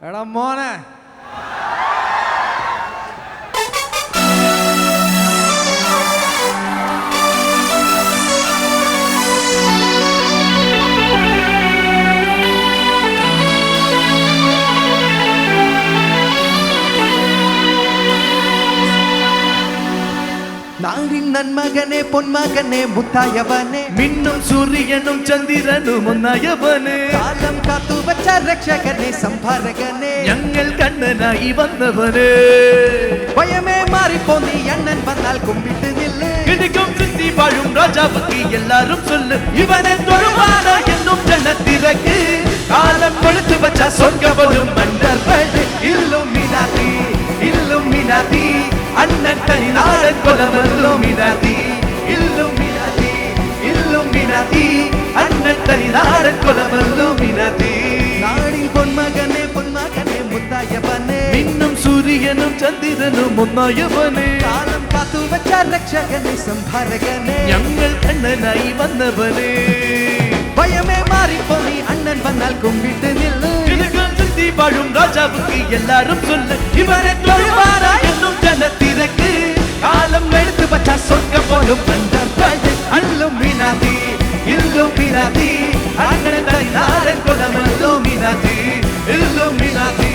എടാ മോനെ நாளின் நன்மகனே பொன்மகனே முத்தாயவனே மின்னும் சூரியனும் சந்திரனும் ஒன்னாயவனே காலம் காத்து வச்ச ரட்சகனே சம்பாரகனே ഞങ്ങൾ കണ്ണനായി വന്നവനേ பயமே மாறிப்போ நீ அண்ணன் வந்தால் கும்பிட்டு நில்லு கிடைக்கும் சித்தி வாழும் ராஜாவுக்கு எல்லாரும் சொல்லு இவனை தொழுவானா என்னும் ஜனத்திற்கு காலம் கொடுத்து வச்ச சொர்க்கவரும் மன்னர்கள் இல்லுமினாதி இல்லுமினாதி அண்ணன் தனி நாடன் கொலவல்லோமினாதி இல்லுமினாதி இல்லுமினாதி அண்ணன் தனி நாடன் கொலவல்லோமினாதி நாளின் பொன்மகனே பொன்மகனே முத்தாயவனே மின்னும் சூரியனும் சந்திரனும் ஒന്നാயவனே காலம் காத்து வச்ச ரட்சகனே சம்பாரகனே ഞങ്ങൾ കണ്ണനായി വന്നവനേ பயமே மாறிப்போ நீ அண்ணன் வந்தால் கும்பிட்டு நில்லு கிடைக்கும் சித்தி வாழும் ராஜாவுக்கு எல்லாரும் சொல்லு இவனை தொழுவானா என்னும் ஜனத்திற்கு காலம் எடுத்து வச்சா சொர்க்க போலும் மன்னர்கள் இல்லுமினாதி இல்லுமினாதி அண்ணன் தனி நாடன் கொலவல்லோமினாதி இல்லுமினாதி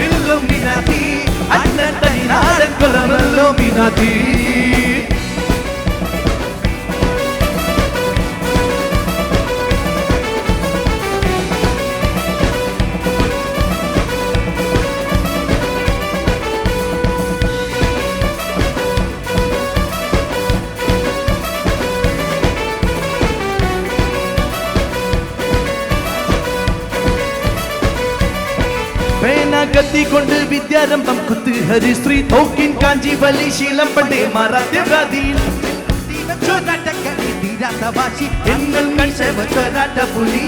இல்லுமினாதி அண்ணன் தனி நாடன் கொலவல்லோமினாதி பேனா கத்தி கொண்டு வித்யாரம்பம் குத்து ஹரிஸ்ரீ தோக்கின் காஞ்சி வலி சீலம் பண்டே மராத்தியவாதியில் எங்கள் கண் செவராட்ட புலி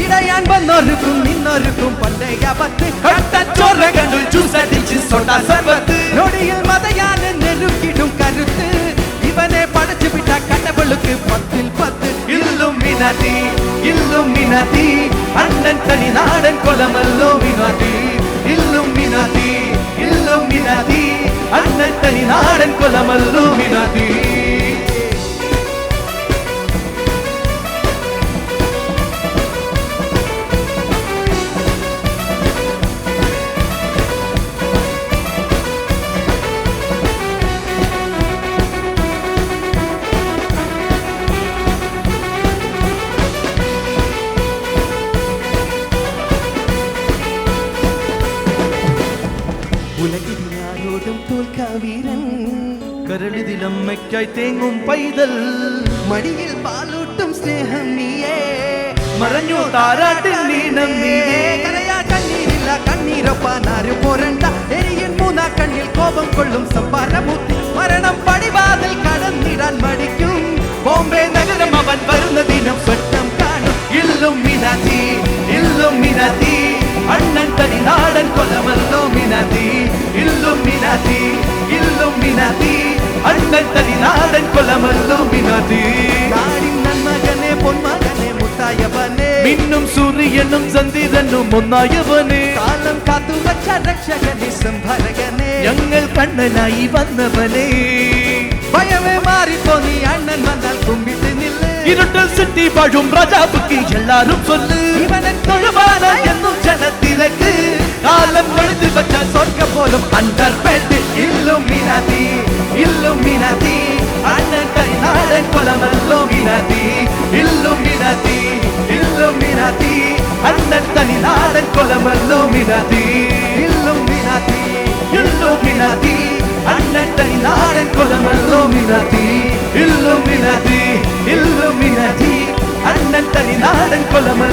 இடையான் வந்தோருக்கும் இன்னொருக்கும் பண்டைய பத்து கட்டச்சோர கண்டு ஜூஸ் அடிச்சு சொன்னா சர்வத்து நொடியில் மதையான நெருக்கிடும் கருத்து இவனே படைச்சு விட்டா கடவுளுக்கு 10 இல்லுமினாதி இல்லுமினாதி அண்ணன் தனி நாடன் கொலவல்லோமினாதி இல்லுமினாதி இல்லுமினாதி அண்ணன் தனி நாடன் கொலவல்லோமினாதி உலகினாரோடும் தோல்கா வீரன் കരളിതിൽ അമ്മയ്ക്കായി തേങ്ങും പൈതൽ മടിയിൽ പാലൂട്ടും സ്നേഹം നീയേ മറഞ്ഞു താരാട്ടിൽ നീനം നീയേ കരയാ കണ്ണീരില്ല കണ്ണീരൊപ്പാനാരും പോരണ്ട എരിയൻ മൂന്നാ കണ്ണിൽ കോപം കൊള്ളും സംഭാരമൂർത്തി മരണം പടിവാതിൽ കടന്നിടാൻ മടിക്കും ബോംബെ നഗരം അവൻ വരുന്ന ദിനം സ്വപ്നം കാണും ഇല്ലുമിനാതി ഇല്ലുമിനാതി അണ്ണൻ തനി നാടൻ കൊലവല്ലോമിനാതി ഇല്ലുമിനാതി ഇല്ലുമിനാതി അണ്ണൻ തനി നാടൻ കൊലവല്ലോമിനാതി നാടിൻ നന്മകനെ പൊന്മകനെ മുത്തായവനെ മിന്നും സൂര്യനും ചന്ദ്രനും ഒന്നായവനെ കാലം കാത്തു വച്ച രക്ഷകനെ സംഭരകനെ ഞങ്ങൾ കണ്ണനായി വന്നവനെ ഭയമേ മാറിപ്പോ നീ അണ്ണൻ വന്നാൽ കുമ്പിട്ട് നില്ല് ഇരുട്ടൽ സിറ്റി വാഴും രാജാവുക്ക് എല്ലാരും சொல்லு ഇവനെ തൊഴുവാന എന്നും ജനത്തിരക്ക് കാലം കൊടുത്തു വച്ച സ്വർഗ്ഗം പോലും അണ്ടർപെട്ട് ഇല്ലുമിനാതി ഇല്ലുമിനാതി അണ്ണൻ തനി നാടൻ കൊലവല്ലോമിനാതി ഇല്ലുമിനാതി ഇല്ലുമിനാതി അണ്ണൻ തനി നാടൻ കൊലവല്ലോമിനാതി ഇല്ലുമിനാതി ഇല്ലുമിനാതി അണ്ണൻ തനി നാടൻ കൊലവല്ലോമിനാതി ഇല്ലുമിനാതി ഇല്ലുമിനാതി അണ്ണൻ തനി നാടൻ കൊലവല്ലോമിനാതി